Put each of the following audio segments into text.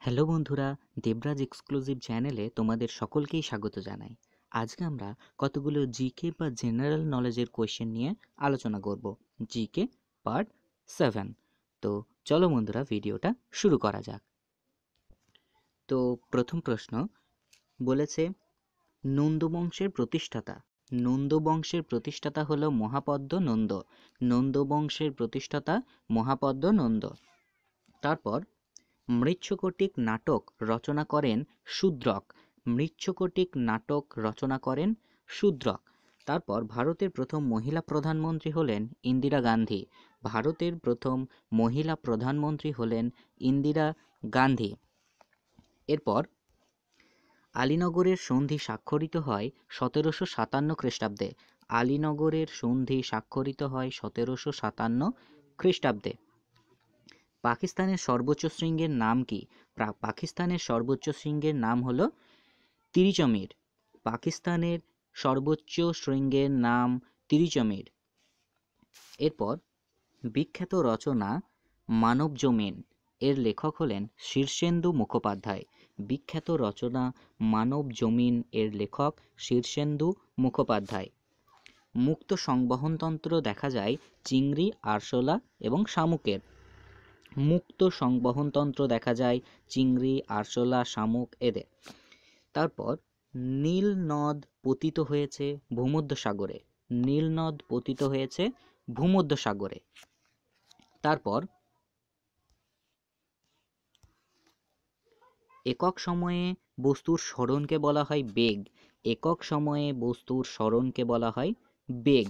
Hello বন্ধুরা, Debraj exclusive চ্যানেলে তোমাদের সকলকেই স্বাগত জানাই। আজকে আমরা কতগুলো জিকে বা জেনারেল নলেজের কোয়েশ্চেন নিয়ে আলোচনা করব। GK part 7। তো চলো বন্ধুরা, ভিডিওটা শুরু করা যাক। তো প্রথম প্রশ্ন বলেছে, নন্দ বংশের প্রতিষ্ঠাতা। নন্দ বংশের প্রতিষ্ঠাতা হলো মহাপদ্ম নন্দ। নন্দ বংশের প্রতিষ্ঠাতা মহাপদ্ম নন্দ। তারপর মৃচ্ছকটিক নাটক রচনা করেন শূদ্রক। মৃচ্ছকটিক নাটক রচনা করেন শূদ্রক। তারপর ভারতের প্রথম মহিলা প্রধানমন্ত্রী হলেন ইন্দিরা গান্ধী। ভারতের প্রথম মহিলা প্রধানমন্ত্রী হলেন ইন্দিরা গান্ধী। এরপর আলীনগরের সন্ধি স্বাক্ষরিত হয় 1757 খ্রিস্টাব্দে। আলীনগরের সন্ধি স্বাক্ষরিত হয় 1757 খ্রিস্টাব্দে। পাকিস্তানের সর্বোচ্চ শৃঙ্গের নাম কি? পাকিস্তানের সর্বোচ্চ শৃঙ্গের নাম হলো তিরিচমির। পাকিস্তানের সর্বোচ্চ শৃঙ্গের নাম তিরিচমির। এরপর বিখ্যাত রচনা মানব জমিন এর লেখক হলেন শীর্ষেন্দু মুখোপাধ্যায়। বিখ্যাত রচনা মানব জমিন এর লেখক শীর্ষেন্দু মুখোপাধ্যায়। মুক্ত সংবহনতন্ত্র দেখা যায় চিংড়ি, আরশোলা এবং শামুকের। মুক্ত সংবহনতন্ত্র দেখা যায় চিংড়ি, আরশোলা, শামুক এদের। তারপর নীল নদ পতিত হয়েছে ভূমধ্যসাগরে। নীল নদ পতিত হয়েছে ভূমধ্যসাগরে। তারপর একক সময়ে বস্তুর সরণকে বলা হয় বেগ। একক সময়ে বস্তুর সরণকে বলা হয় বেগ।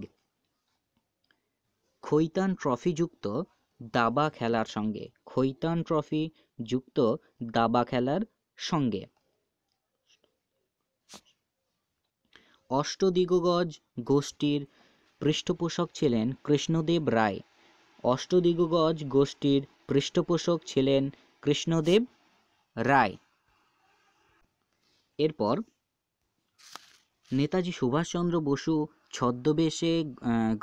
খৈতান ট্রফি যুক্ত দাবা খেলার সঙ্গে। খৈতান ট্রফি যুক্ত দাবা খেলার সঙ্গে। অষ্টদিগ্গজ গোষ্ঠীর পৃষ্ঠপোষক ছিলেন কৃষ্ণদেব রায়। অষ্টদিগ্গজ গোষ্ঠীর পৃষ্ঠপোষক ছিলেন কৃষ্ণদেব রায়। এরপর নেতাজি সুভাষচন্দ্র বসু ছদ্মবেশে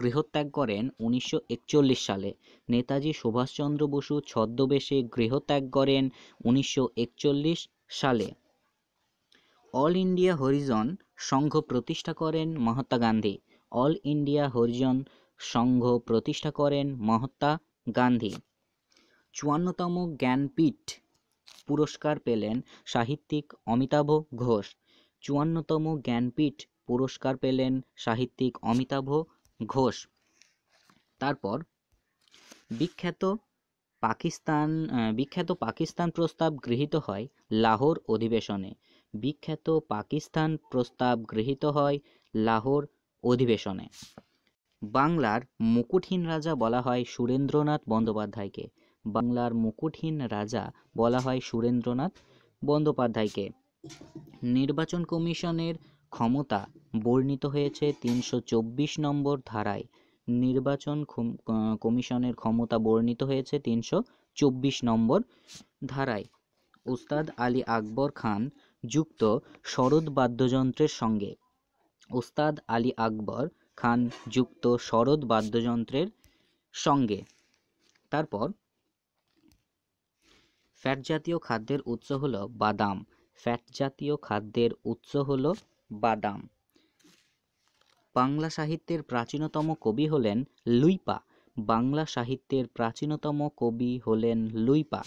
গৃহত্যাগ করেন 1941 সালে। নেতাজি সুভাষচন্দ্র বসু ছদ্মবেশে গৃহত্যাগ করেন 1941 সালে। অল ইন্ডিয়া হরিজন সংঘ প্রতিষ্ঠা করেন মহাত্মা গান্ধী। অল ইন্ডিয়া হরিজন সংঘ প্রতিষ্ঠা করেন মহাত্মা গান্ধী। 54তম জ্ঞানপীঠ পুরস্কার পেলেন সাহিত্যিক অমিতাভ ঘোষ। 54তম জ্ঞানপীঠ পুরস্কার পেলেন সাহিত্যিক অমিতাভ ঘোষ। তারপর বিখ্যাত পাকিস্তান প্রস্তাব গৃহীত হয় লাহোর অধিবেশনে। বিখ্যাত পাকিস্তান প্রস্তাব গৃহীত হয় লাহোর অধিবেশনে। বাংলার মুকুটহীন রাজা বলা হয় সুরেন্দ্রনাথ বন্দ্যোপাধ্যায়কে। বাংলার মুকুটহীন রাজা বলা হয় সুরেন্দ্রনাথ বন্দ্যোপাধ্যায়কে। নির্বাচন কমিশনের ক্ষমতা বর্ণিত হয়েছে 324 নম্বর ধারায়। নির্বাচন কমিশনের ক্ষমতা বর্ণিত হয়েছে 324 নম্বর ধারায়। ওস্তাদ আলী আকবর খান যুক্ত সরোদ বাদ্যযন্ত্রের সঙ্গে। ওস্তাদ আলী আকবর খান যুক্ত সরোদ বাদ্যযন্ত্রের সঙ্গে। তারপর ফ্যাট জাতীয় খাদ্যের উৎস হলো বাদাম। ফ্যাট জাতীয় খাদ্যের উৎস হলো বাদাম। বাংলা সাহিত্যের প্রাচীনতম কবি হলেন লুইপা। বাংলা সাহিত্যের প্রাচীনতম কবি হলেন লুইপা।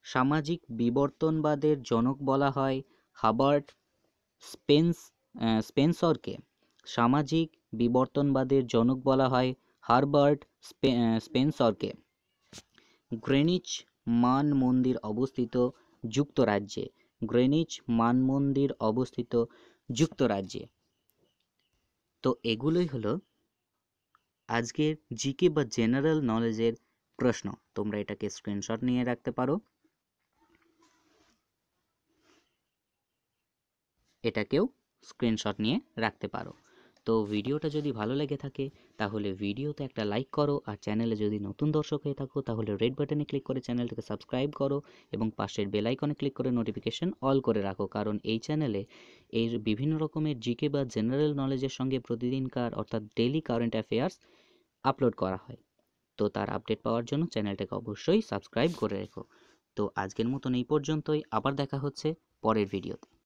সামাজিক বিবর্তনবাদের জনক বলা হয় হার্বার্ট স্পেন্সরকে। সামাজিক বিবর্তনবাদের জনক বলা হয় হার্বার্ট স্পেন্সরকে। গ্রেনিচ মান মন্দির অবস্থিত যুক্তরাজ্যে। গ্রেনিচ মান মন্দির অবস্থিত যুক্তরাজ্যে। তো এগুলোই হলো আজকের জিকে বা জেনারেল নলেজের প্রশ্ন। তোমরা এটাকে স্ক্রিনশট নিয়ে রাখতে পারো। এটাকেও স্ক্রিনশট নিয়ে রাখতে পারো। তো ভিডিওটা যদি ভালো লেগে থাকে তাহলে ভিডিওতে একটা লাইক করো, আর চ্যানেলে যদি নতুন দর্শক হয়ে থাকো তাহলে রেড বাটনে ক্লিক করে চ্যানেলটাকে সাবস্ক্রাইব করো এবং পাশের বেল আইকনে ক্লিক করে নোটিফিকেশন অল করে রাখো, কারণ এই চ্যানেলে এর বিভিন্ন রকমের জিকে বা জেনারেল নলেজের সঙ্গে প্রতিদিনকার অর্থাৎ ডেইলি কারেন্ট অ্যাফেয়ার্স আপলোড করা হয়। তো তার আপডেট পাওয়ার জন্য চ্যানেলটাকে অবশ্যই সাবস্ক্রাইব করে রেখো। তো আজকের মতন এই পর্যন্তই, আবার দেখা হচ্ছে পরের ভিডিওতে।